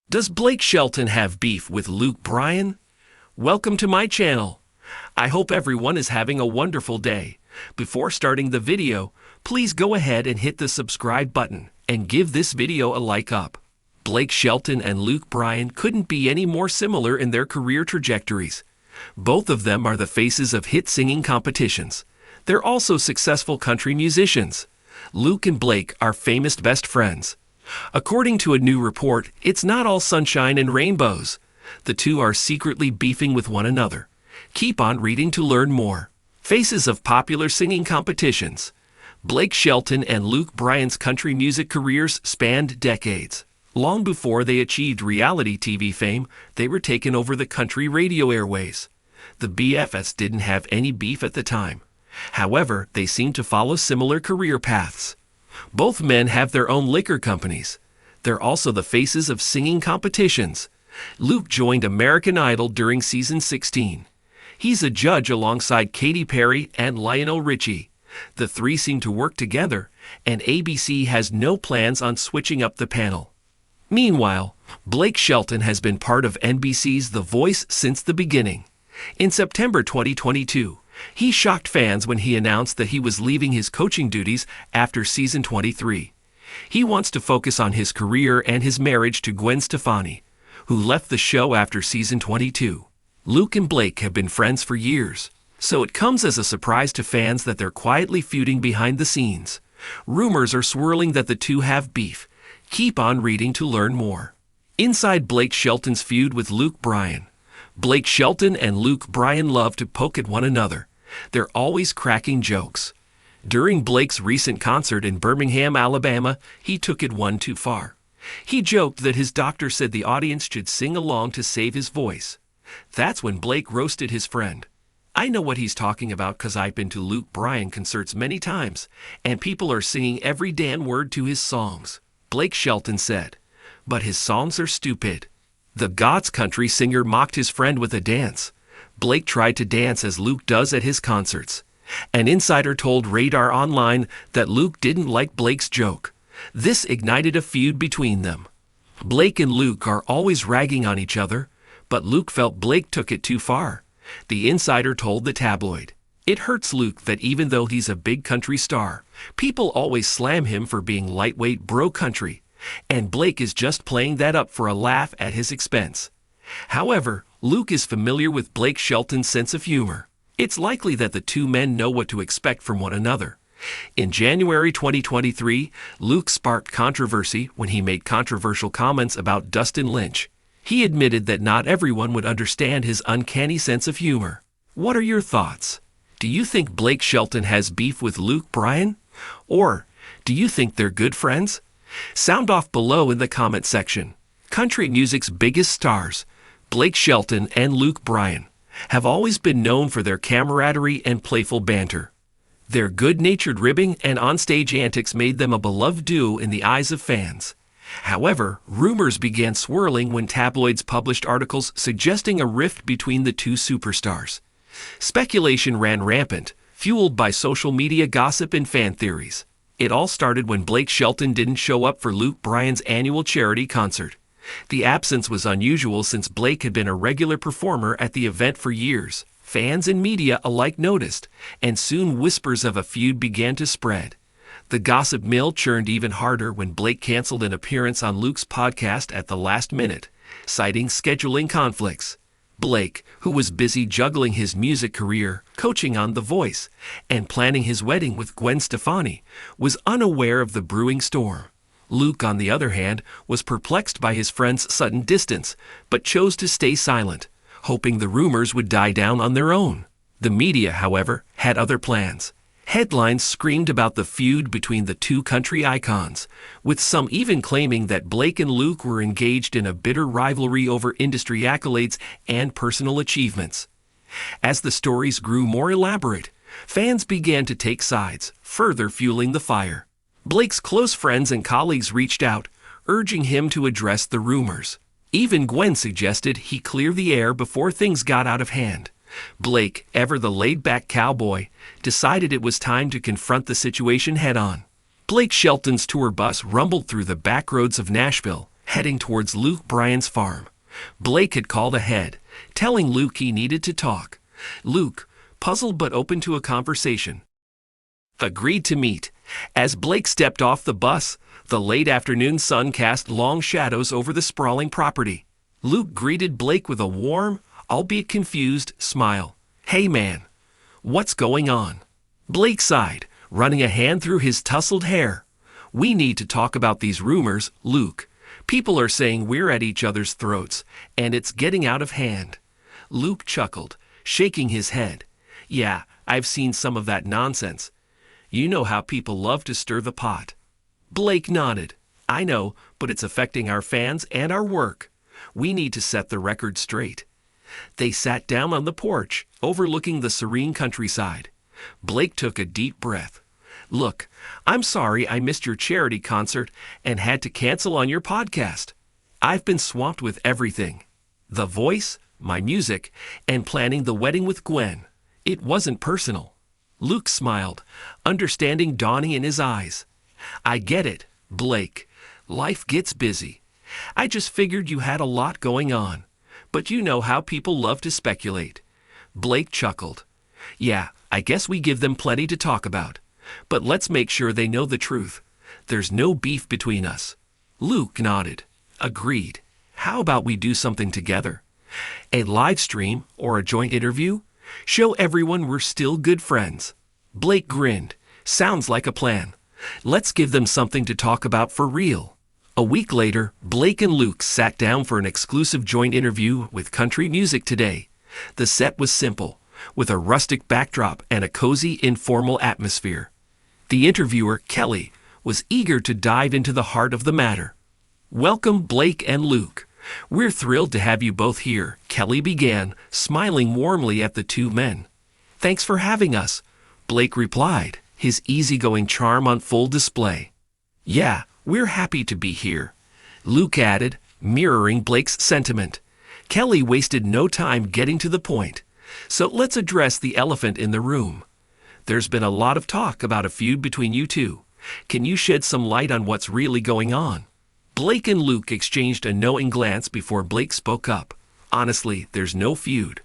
Does Blake Shelton have beef with Luke Bryan? Welcome to my channel. I hope everyone is having a wonderful day. Before starting the video, please go ahead and hit the subscribe button and give this video a like up. Blake Shelton and Luke Bryan couldn't be any more similar in their career trajectories. Both of them are the faces of hit singing competitions. They're also successful country musicians. Luke and Blake are famous best friends. According to a new report, it's not all sunshine and rainbows. The two are secretly beefing with one another. Keep on reading to learn more. Faces of popular singing competitions. Blake Shelton and Luke Bryan's country music careers spanned decades. Long before they achieved reality TV fame, they were taking over the country radio airways. The BFFs didn't have any beef at the time. However, they seem to follow similar career paths. Both men have their own liquor companies. They're also the faces of singing competitions. Luke joined American Idol during season 16. He's a judge alongside Katy Perry and Lionel Richie. The three seem to work together, and ABC has no plans on switching up the panel. Meanwhile, Blake Shelton has been part of NBC's The Voice since the beginning. In September 2022, he shocked fans when he announced that he was leaving his coaching duties after season 23. He wants to focus on his career and his marriage to Gwen Stefani, who left the show after season 22. Luke and Blake have been friends for years, so it comes as a surprise to fans that they're quietly feuding behind the scenes. Rumors are swirling that the two have beef. Keep on reading to learn more. Inside Blake Shelton's feud with Luke Bryan. Blake Shelton and Luke Bryan love to poke at one another. They're always cracking jokes. During Blake's recent concert in Birmingham, Alabama, he took it one too far. He joked that his doctor said the audience should sing along to save his voice. That's when Blake roasted his friend. I know what he's talking about because I've been to Luke Bryan concerts many times, and people are singing every damn word to his songs, Blake Shelton said. But his songs are stupid. The God's country singer mocked his friend with a dance. Blake tried to dance as Luke does at his concerts. An insider told Radar Online that Luke didn't like Blake's joke. This ignited a feud between them. Blake and Luke are always ragging on each other, but Luke felt Blake took it too far. The insider told the tabloid, "It hurts Luke that even though he's a big country star, people always slam him for being lightweight bro country, and Blake is just playing that up for a laugh at his expense." However, Luke is familiar with Blake Shelton's sense of humor. It's likely that the two men know what to expect from one another. In January 2023, Luke sparked controversy when he made controversial comments about Dustin Lynch. He admitted that not everyone would understand his uncanny sense of humor. What are your thoughts? Do you think Blake Shelton has beef with Luke Bryan? Or do you think they're good friends? Sound off below in the comment section. Country music's biggest stars, Blake Shelton and Luke Bryan, have always been known for their camaraderie and playful banter. Their good-natured ribbing and onstage antics made them a beloved duo in the eyes of fans. However, rumors began swirling when tabloids published articles suggesting a rift between the two superstars. Speculation ran rampant, fueled by social media gossip and fan theories. It all started when Blake Shelton didn't show up for Luke Bryan's annual charity concert. The absence was unusual since Blake had been a regular performer at the event for years. Fans and media alike noticed, and soon whispers of a feud began to spread. The gossip mill churned even harder when Blake canceled an appearance on Luke's podcast at the last minute, citing scheduling conflicts. Blake, who was busy juggling his music career, coaching on The Voice, and planning his wedding with Gwen Stefani, was unaware of the brewing storm. Luke, on the other hand, was perplexed by his friend's sudden distance, but chose to stay silent, hoping the rumors would die down on their own. The media, however, had other plans. Headlines screamed about the feud between the two country icons, with some even claiming that Blake and Luke were engaged in a bitter rivalry over industry accolades and personal achievements. As the stories grew more elaborate, fans began to take sides, further fueling the fire. Blake's close friends and colleagues reached out, urging him to address the rumors. Even Gwen suggested he clear the air before things got out of hand. Blake, ever the laid-back cowboy, decided it was time to confront the situation head-on. Blake Shelton's tour bus rumbled through the back roads of Nashville, heading towards Luke Bryan's farm. Blake had called ahead, telling Luke he needed to talk. Luke, puzzled but open to a conversation, agreed to meet. As Blake stepped off the bus, the late afternoon sun cast long shadows over the sprawling property. Luke greeted Blake with a warm, albeit confused, smile. "Hey man, what's going on?" Blake sighed, running a hand through his tousled hair. "We need to talk about these rumors, Luke. People are saying we're at each other's throats, and it's getting out of hand." Luke chuckled, shaking his head. "Yeah, I've seen some of that nonsense. You know how people love to stir the pot." Blake nodded. "I know, but it's affecting our fans and our work. We need to set the record straight." They sat down on the porch, overlooking the serene countryside. Blake took a deep breath. "Look, I'm sorry I missed your charity concert and had to cancel on your podcast. I've been swamped with everything. The Voice, my music, and planning the wedding with Gwen. It wasn't personal." Luke smiled, understanding dawning in his eyes. "I get it, Blake. Life gets busy. I just figured you had a lot going on. But you know how people love to speculate." Blake chuckled. "Yeah, I guess we give them plenty to talk about. But let's make sure they know the truth. There's no beef between us." Luke nodded. "Agreed. How about we do something together? A live stream or a joint interview? Show everyone we're still good friends." Blake grinned. "Sounds like a plan. Let's give them something to talk about for real." A week later, Blake and Luke sat down for an exclusive joint interview with Country Music Today. The set was simple, with a rustic backdrop and a cozy, informal atmosphere. The interviewer, Kelly, was eager to dive into the heart of the matter. "Welcome, Blake and Luke. We're thrilled to have you both here," Kelly began, smiling warmly at the two men. "Thanks for having us," Blake replied, his easygoing charm on full display. "Yeah, we're happy to be here," Luke added, mirroring Blake's sentiment. Kelly wasted no time getting to the point. "So let's address the elephant in the room. There's been a lot of talk about a feud between you two. Can you shed some light on what's really going on?" Blake and Luke exchanged a knowing glance before Blake spoke up. "Honestly, there's no feud.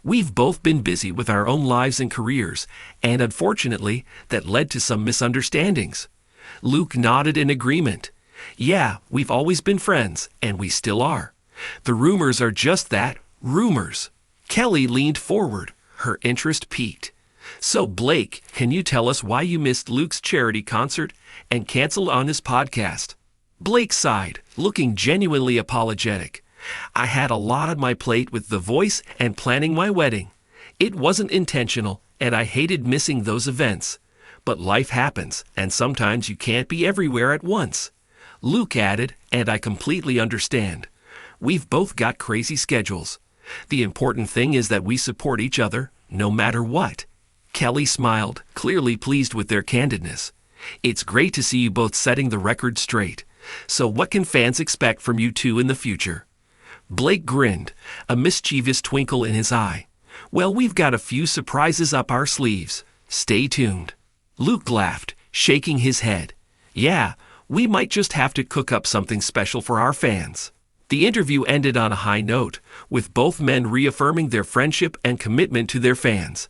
We've both been busy with our own lives and careers, and unfortunately, that led to some misunderstandings." Luke nodded in agreement. "Yeah, we've always been friends, and we still are. The rumors are just that, rumors." Kelly leaned forward, her interest piqued. "So, Blake, can you tell us why you missed Luke's charity concert and canceled on his podcast?" Blake sighed, looking genuinely apologetic. "I had a lot on my plate with The Voice and planning my wedding. It wasn't intentional, and I hated missing those events. But life happens, and sometimes you can't be everywhere at once." Luke added, "And I completely understand. We've both got crazy schedules. The important thing is that we support each other, no matter what." Kelly smiled, clearly pleased with their candidness. "It's great to see you both setting the record straight. So what can fans expect from you two in the future?" Blake grinned, a mischievous twinkle in his eye. "Well, we've got a few surprises up our sleeves. Stay tuned." Luke laughed, shaking his head. "Yeah, we might just have to cook up something special for our fans." The interview ended on a high note, with both men reaffirming their friendship and commitment to their fans.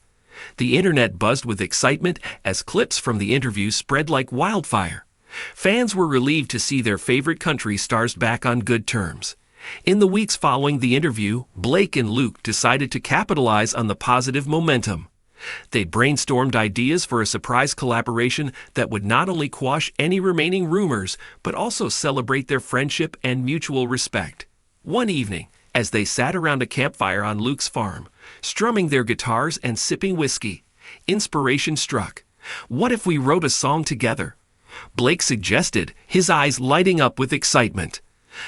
The internet buzzed with excitement as clips from the interview spread like wildfire. Fans were relieved to see their favorite country stars back on good terms. In the weeks following the interview, Blake and Luke decided to capitalize on the positive momentum. They brainstormed ideas for a surprise collaboration that would not only quash any remaining rumors, but also celebrate their friendship and mutual respect. One evening, as they sat around a campfire on Luke's farm, strumming their guitars and sipping whiskey, inspiration struck. "What if we wrote a song together?" Blake suggested, his eyes lighting up with excitement.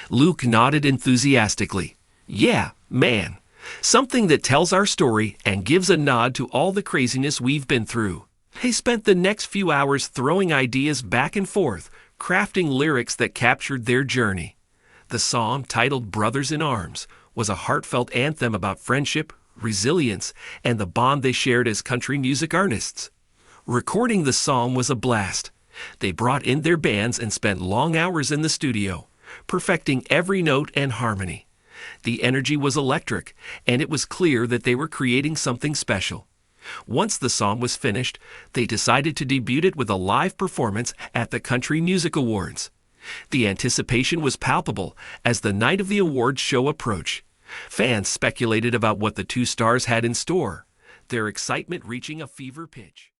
Luke nodded enthusiastically. "Yeah, man. Something that tells our story and gives a nod to all the craziness we've been through." They spent the next few hours throwing ideas back and forth, crafting lyrics that captured their journey. The song, titled Brothers in Arms, was a heartfelt anthem about friendship, resilience, and the bond they shared as country music artists. Recording the song was a blast. They brought in their bands and spent long hours in the studio, perfecting every note and harmony. The energy was electric, and it was clear that they were creating something special. Once the song was finished, they decided to debut it with a live performance at the Country Music Awards. The anticipation was palpable as the night of the awards show approached. Fans speculated about what the two stars had in store, their excitement reaching a fever pitch.